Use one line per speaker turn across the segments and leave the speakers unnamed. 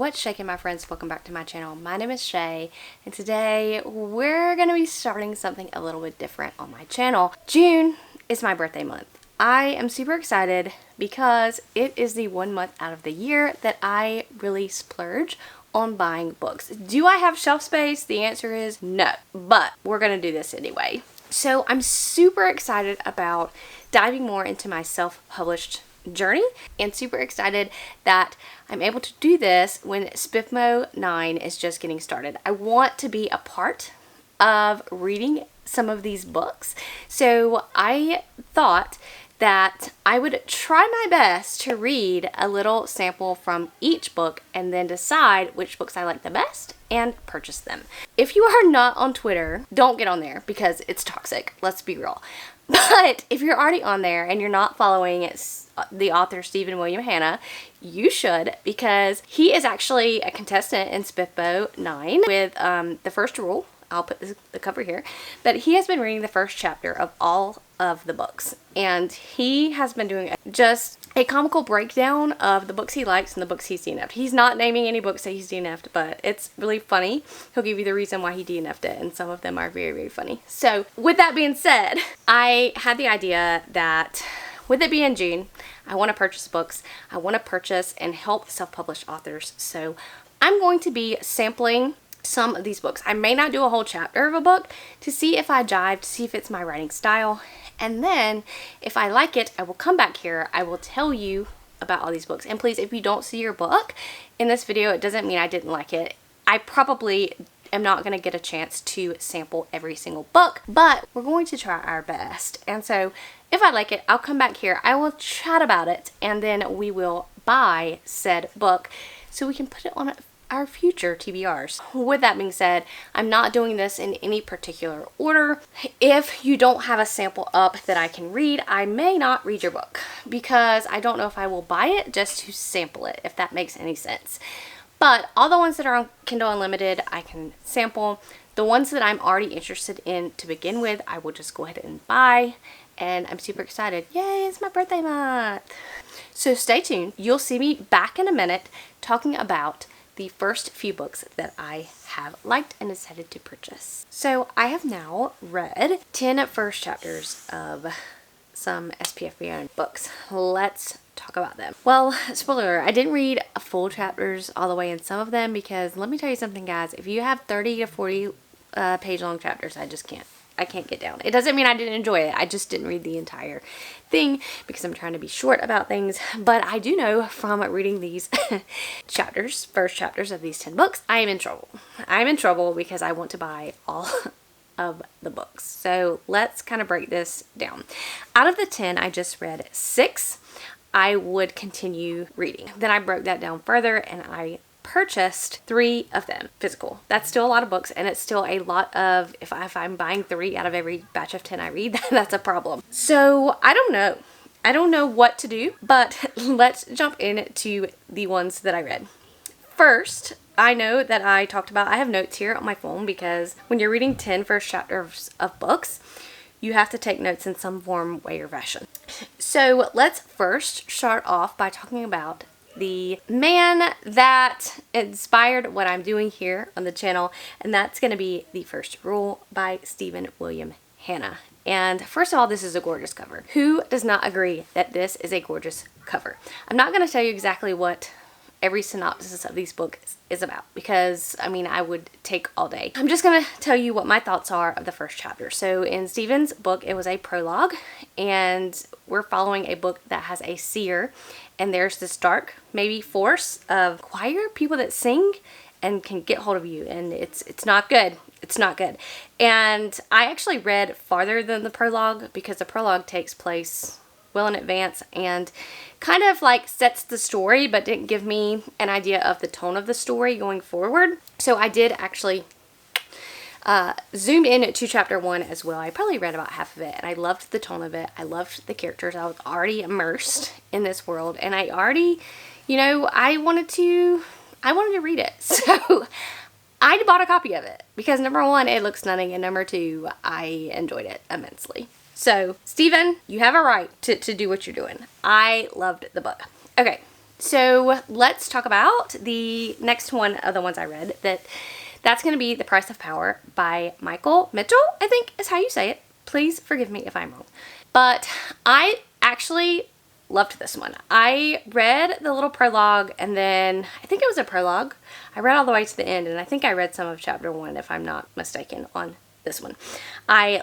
What's shaking, my friends? Welcome back to my channel. My name is Shay, and today we're going to be starting something a little bit different on my channel. June is my birthday month. I am super excited because it is the 1 month out of the year that I really splurge on buying books. Do I have shelf space? The answer is no, but we're going to do this anyway. So I'm super excited about diving more into my self-published journey and super excited that I'm able to do this when SPFBO 9 is just getting started. I want to be a part of reading some of these books, so I thought that I would try my best to read a little sample from each book and then decide which books I like the best and purchase them. If you are not on Twitter, don't get on there because it's toxic. Let's be real. But if you're already on there and you're not following the author Stephen William Hanna, you should, because he is actually a contestant in SPFBO 9 with the first rule. I'll put the cover here, but he has been reading the first chapter of all of the books, and he has been doing just a comical breakdown of the books he likes and the books he's DNF'd. He's not naming any books that he's DNF'd, but it's really funny. He'll give you the reason why he DNF'd it, and some of them are very, very funny. So with that being said, I had the idea that with it being June, I want to purchase books. I want to purchase and help self-published authors. So I'm going to be sampling some of these books. I may not do a whole chapter of a book to see if I jive, to see if it's my writing style. And then if I like it, I will come back here. I will tell you about all these books. And please, if you don't see your book in this video, it doesn't mean I didn't like it. I probably am not going to get a chance to sample every single book, but we're going to try our best. And so if I like it, I'll come back here. I will chat about it, and then we will buy said book so we can put it on our future TBRs. With that being said, I'm not doing this in any particular order. If you don't have a sample up that I can read, I may not read your book because I don't know if I will buy it just to sample it, if that makes any sense. But all the ones that are on Kindle Unlimited, I can sample. The ones that I'm already interested in to begin with, I will just go ahead and buy. And I'm super excited. Yay, it's my birthday month. So stay tuned. You'll see me back in a minute talking about the first few books that I have liked and decided to purchase. So I have now read 10 first chapters of some SPFBO books. Let's talk about them. Well, spoiler, I didn't read full chapters all the way in some of them because let me tell you something, guys. If you have 30 to 40 page long chapters, I can't get down. It doesn't mean I didn't enjoy it. I just didn't read the entire thing because I'm trying to be short about things. But I do know from reading these first chapters of these 10 books, I am in trouble. I'm in trouble because I want to buy all of the books. So let's kind of break this down. Out of the 10 I just read, 6 I would continue reading. Then I broke that down further and I purchased 3 of them physical. That's still a lot of books, and it's still a lot of, if I'm buying 3 out of every batch of 10 I read, that's a problem. So I don't know what to do, but let's jump into the ones that I read. First, I know that I talked about, I have notes here on my phone because when you're reading 10 first chapters of books, you have to take notes in some form, way, or fashion. So let's first start off by talking about the man that inspired what I'm doing here on the channel, and that's going to be The First Rule by Stephen William Hanna. And first of all, this is a gorgeous cover. Who does not agree that this is a gorgeous cover? I'm not going to tell you exactly what every synopsis of these books is about because, I mean, I would take all day. I'm just going to tell you what my thoughts are of the first chapter. So in Stephen's book, it was a prologue, and we're following a book that has a seer, and there's this dark, maybe force of choir, people that sing and can get hold of you, and it's not good. It's not good. And I actually read farther than the prologue because the prologue takes place well in advance and kind of like sets the story but didn't give me an idea of the tone of the story going forward. So I did actually zoom in to chapter 1 as well. I probably read about half of it, and I loved the tone of it. I loved the characters. I was already immersed in this world, and I already, I wanted to read it. So I bought a copy of it because number 1, it looks stunning, and number 2, I enjoyed it immensely. So Stephen, you have a right to do what you're doing. I loved the book. Okay, So let's talk about the next one of the ones I read. That's going to be The Price of Power by Michael Mitchell, I think is how you say it. Please forgive me if I'm wrong. But I actually loved this one. I read the little prologue, and then I think it was a prologue. I read all the way to the end, and I think I read some of chapter 1 if I'm not mistaken on this one. I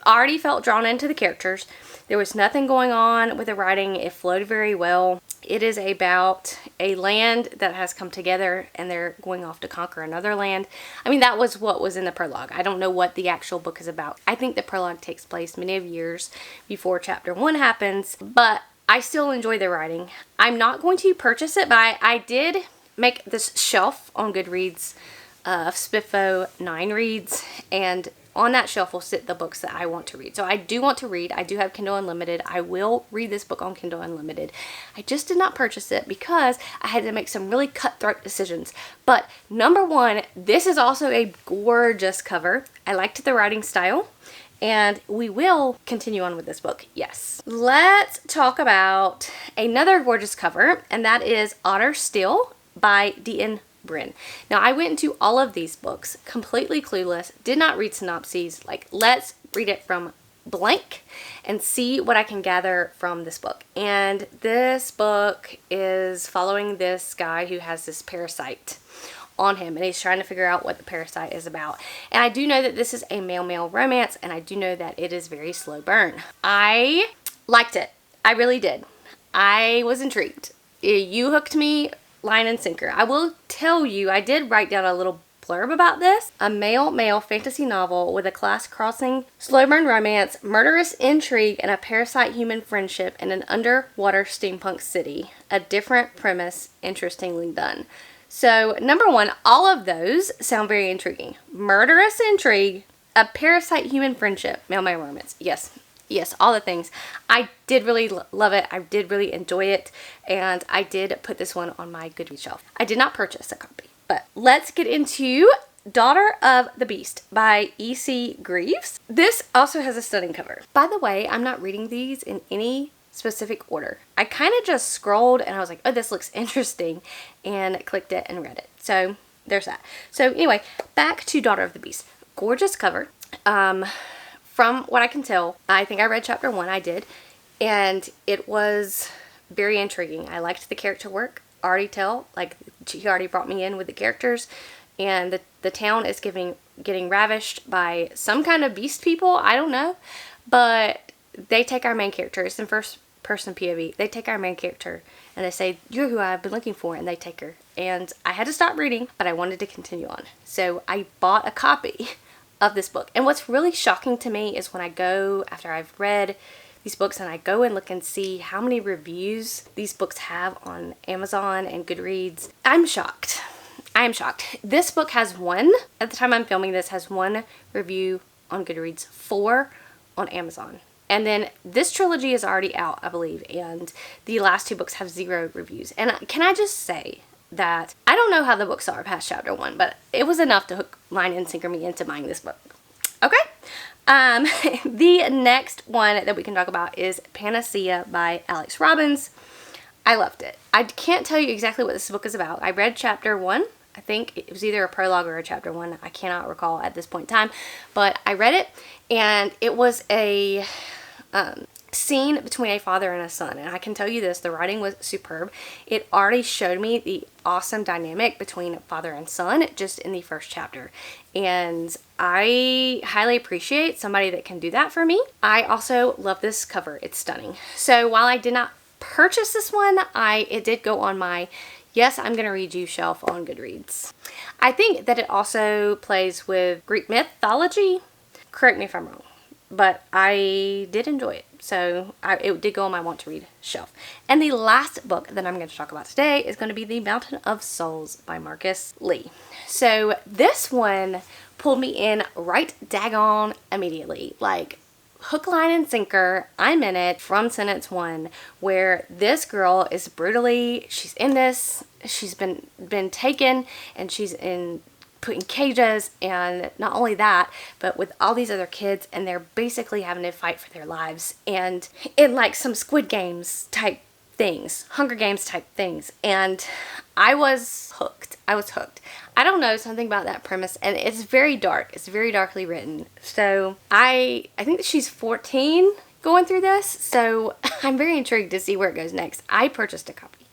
already felt drawn into the characters. There was nothing going on with the writing. It flowed very well. It is about a land that has come together and they're going off to conquer another land. I mean, that was what was in the prologue. I don't know what the actual book is about. I think the prologue takes place many of years before chapter 1 happens, but I still enjoy the writing. I'm not going to purchase it, but I did make this shelf on Goodreads of SPFBO 9 reads, and on that shelf will sit the books that I want to read. So I do want to read. I do have Kindle Unlimited. I will read this book on Kindle Unlimited. I just did not purchase it because I had to make some really cutthroat decisions. But number one, this is also a gorgeous cover. I liked the writing style. And we will continue on with this book, yes. Let's talk about another gorgeous cover, and that is Otter Still by D.N. Bryn. Now, I went into all of these books completely clueless, did not read synopses. Like, let's read it from blank and see what I can gather from this book. And this book is following this guy who has this parasite on him, and he's trying to figure out what the parasite is about. And I do know that this is a male-male romance, and I do know that it is very slow burn. I liked it. I really did. I was intrigued. You hooked me line and sinker. I will tell you, I did write down a little blurb about this. A male-male fantasy novel with a class-crossing, slow-burn romance, murderous intrigue, and a parasite-human friendship in an underwater steampunk city. A different premise, interestingly done. So, number one, all of those sound very intriguing. Murderous intrigue, a parasite-human friendship, male-male romance. Yes. Yes, all the things. I did really love it. I did really enjoy it. And I did put this one on my Goodreads shelf. I did not purchase a copy. But let's get into Daughter of the Beast by E.C. Greaves. This also has a stunning cover. By the way, I'm not reading these in any specific order. I kind of just scrolled and I was like, oh, this looks interesting, and clicked it and read it. So there's that. So anyway, back to Daughter of the Beast. Gorgeous cover. From what I can tell, I think I read chapter 1, I did, and it was very intriguing. I liked the character work. Already tell, like, he already brought me in with the characters, and the town is getting ravished by some kind of beast people, I don't know, but they take our main character. It's in first person POV. They take our main character and they say, you're who I've been looking for, and they take her. And I had to stop reading, but I wanted to continue on. So I bought a copy of this book. And what's really shocking to me is when I go, after I've read these books, and I go and look and see how many reviews these books have on Amazon and Goodreads. I'm shocked. I am shocked. This book has one, at the time I'm filming this, has one review on Goodreads, 4 on Amazon. And then this trilogy is already out, I believe, and the last 2 books have 0 reviews. And can I just say that I don't know how the books are past chapter 1, but it was enough to hook, line, and sinker me into buying this book. Okay? The next one that we can talk about is Panacea by Alex Robbins. I loved it. I can't tell you exactly what this book is about. I read chapter 1. I think it was either a prologue or a chapter 1. I cannot recall at this point in time. But I read it, and it was a scene between a father and a son. And I can tell you this, the writing was superb. It already showed me the awesome dynamic between father and son just in the first chapter. And I highly appreciate somebody that can do that for me. I also love this cover. It's stunning. So while I did not purchase this one, it did go on my yes, I'm going to read you shelf on Goodreads. I think that it also plays with Greek mythology. Correct me if I'm wrong, but I did enjoy it. So it did go on my want to read shelf. And the last book that I'm going to talk about today is going to be The Mountain of Souls by Marcus Lee. So this one pulled me in right daggone immediately. Like, hook, line, and sinker, I'm in it from sentence 1, where this girl is brutally, she's in this, she's been taken, and she's put in cages, and not only that, but with all these other kids, and they're basically having to fight for their lives, and in like some Squid Games type things, Hunger Games type things, and I was hooked. I was hooked. I don't know, something about that premise, and it's very dark. It's very darkly written. So I think that she's 14 going through this, so I'm very intrigued to see where it goes next. I purchased a copy,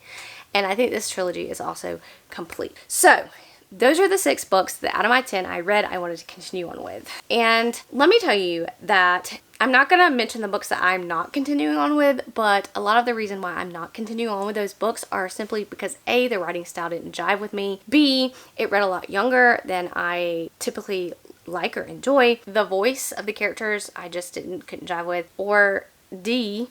and I think this trilogy is also complete. So those are the 6 books that out of my 10 I read I wanted to continue on with. And let me tell you that I'm not going to mention the books that I'm not continuing on with, but a lot of the reason why I'm not continuing on with those books are simply because A, the writing style didn't jive with me, B, it read a lot younger than I typically like or enjoy, the voice of the characters I just couldn't jive with, or D,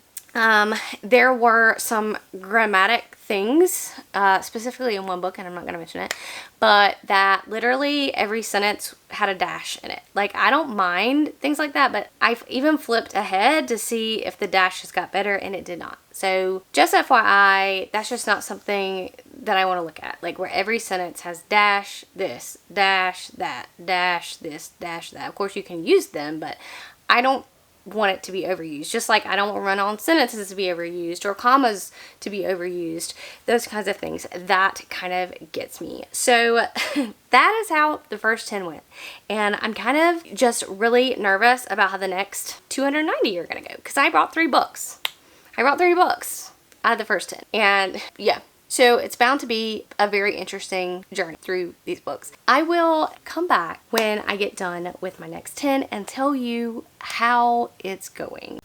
there were some grammatic things, specifically in one book, and I'm not going to mention it, but that literally every sentence had a dash in it. Like, I don't mind things like that, but I've even flipped ahead to see if the dashes got better, and it did not. So just FYI, that's just not something that I want to look at. Like, where every sentence has dash this, dash that, dash this, dash that. Of course, you can use them, but I don't want it to be overused. Just like I don't want run-on sentences to be overused or commas to be overused. Those kinds of things. That kind of gets me. So that is how the first 10 went. And I'm kind of just really nervous about how the next 290 are going to go. Because I brought 3 books. I brought 3 books out of the first 10. And yeah. So it's bound to be a very interesting journey through these books. I will come back when I get done with my next 10 and tell you how it's going.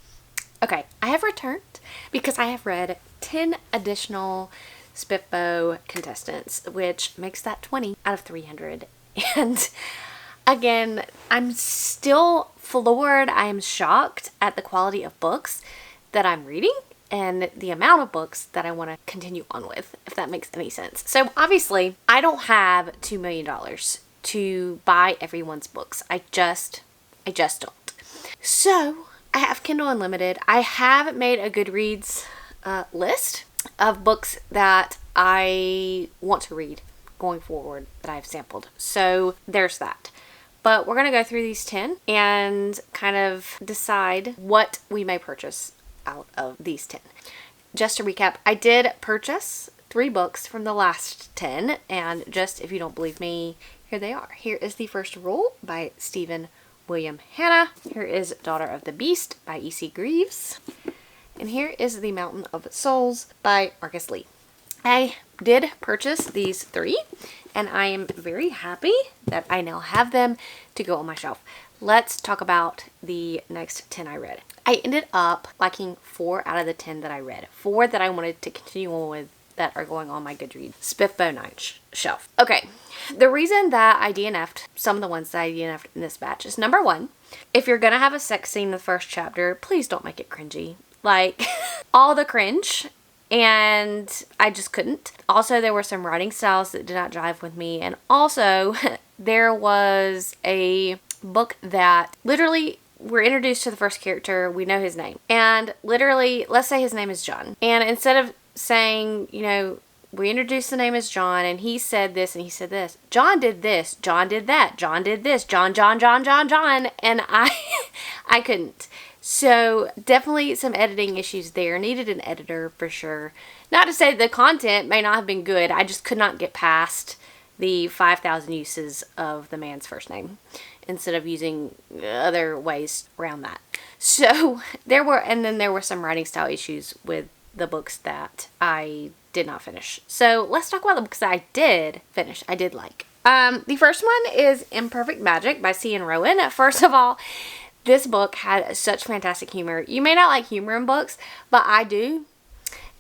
Okay, I have returned because I have read 10 additional SPFBO contestants, which makes that 20 out of 300. And again, I'm still floored. I am shocked at the quality of books that I'm reading and the amount of books that I want to continue on with, if that makes any sense. So obviously, I don't have $2 million to buy everyone's books. I just don't. So I have Kindle Unlimited. I have made a Goodreads list of books that I want to read going forward that I've sampled. So there's that. But we're going to go through these 10 and kind of decide what we may purchase out of these 10. Just to recap, I did purchase 3 books from the last 10, and just if you don't believe me, here they are. Here is The First Rule by Stephen William Hanna. Here is Daughter of the Beast by E.C. Greaves. And here is The Mountain of Souls by Marcus Lee. I did purchase these 3, and I am very happy that I now have them to go on my shelf. Let's talk about the next 10 I read. I ended up liking 4 out of the 10 that I read. 4 that I wanted to continue on with that are going on my Goodreads SPFBO 9 shelf. Okay, the reason that I DNF'd some of the ones that I DNF'd in this batch is, number 1, if you're gonna have a sex scene in the first chapter, please don't make it cringy. Like, all the cringe, and I just couldn't. Also, there were some writing styles that did not jive with me, and also there was a book that literally we're introduced to the first character, we know his name, and literally, let's say his name is John, and instead of saying, you know, we introduced the name as John, and he said this, and he said this, John did this, John did that, John did this, John, and I couldn't. So definitely some editing issues there. Needed an editor for sure. Not to say the content may not have been good, I just could not get past the 5,000 uses of the man's first name instead of using other ways around that. So there were some writing style issues with the books that I did not finish. So let's talk about the books that I did finish. I did like. The first one is Imperfect Magic by C.N. Rowan. First of all, this book had such fantastic humor. You may not like humor in books, but I do.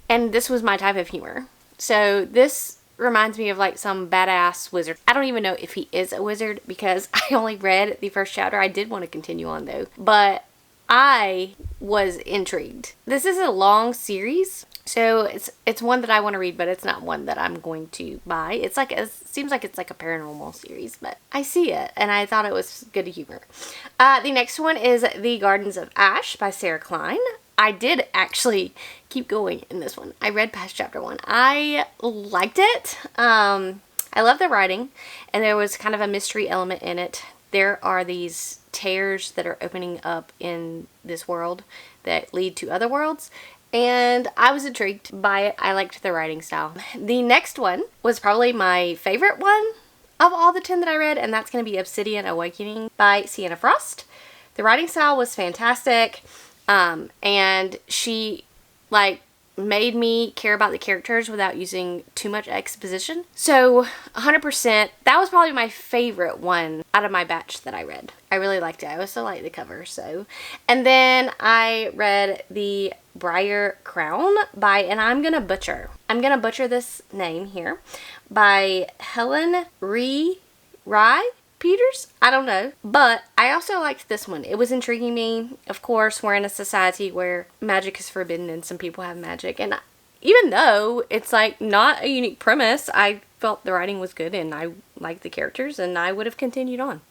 And this was my type of humor. So this reminds me of like some badass wizard. I don't even know if he is a wizard because I only read the first chapter. I did want to continue on though, but I was intrigued. This is a long series, so it's one that I want to read, but it's not one that I'm going to buy. It seems like it's like a paranormal series, but I see it and I thought it was good humor. The next one is The Gardens of Ash by Sarah Klein. I did actually keep going in this one. I read past chapter 1. I liked it. I love the writing, and there was kind of a mystery element in it. There are these tears that are opening up in this world that lead to other worlds, and I was intrigued by it. I liked the writing style. The next one was probably my favorite one of all the 10 that I read, and that's going to be Obsidian Awakening by Sienna Frost. The writing style was fantastic, and she made me care about the characters without using too much exposition. So 100%, that was probably my favorite one out of my batch that I read. I really liked it. I also liked the cover. And then I read The Briar Crown by, and I'm gonna butcher this name here, by Helen Rye Peters? I don't know. But I also liked this one. It was intriguing me. Of course, we're in a society where magic is forbidden and some people have magic. And even though it's not a unique premise, I felt the writing was good and I liked the characters and I would have continued on.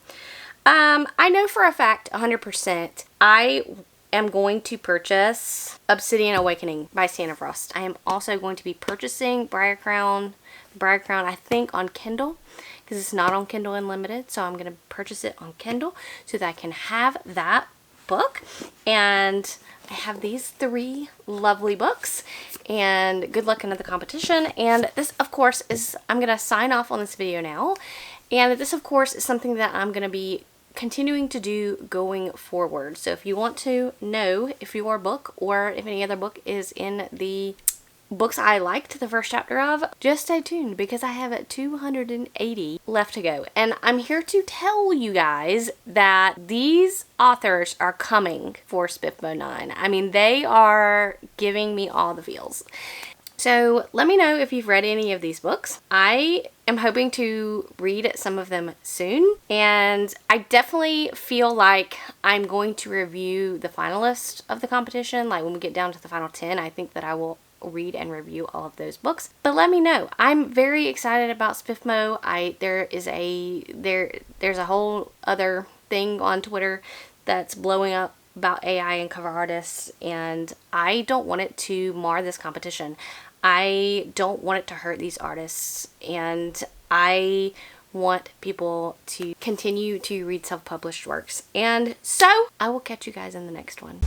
I know for a fact, 100%, I am going to purchase Obsidian Awakening by Sienna Frost. I am also going to be purchasing Briar Crown, I think, on Kindle, because it's not on Kindle Unlimited, so I'm going to purchase it on Kindle so that I can have that book. And I have these 3 lovely books, and good luck into the competition. And this, of course, I'm going to sign off on this video now, and this, of course, is something that I'm going to be continuing to do going forward. So if you want to know if your book or if any other book is in the books I liked the first chapter of, just stay tuned, because I have 280 left to go. And I'm here to tell you guys that these authors are coming for SPFBO 9. I mean, they are giving me all the feels. So let me know if you've read any of these books. I am hoping to read some of them soon, and I definitely feel like I'm going to review the finalists of the competition. Like when we get down to the final 10, I think that I will read and review all of those books. But let me know. I'm very excited about SPFBO. There's a whole other thing on Twitter that's blowing up about AI and cover artists, and I don't want it to mar this competition. I don't want it to hurt these artists, and I want people to continue to read self-published works. And so I will catch you guys in the next one.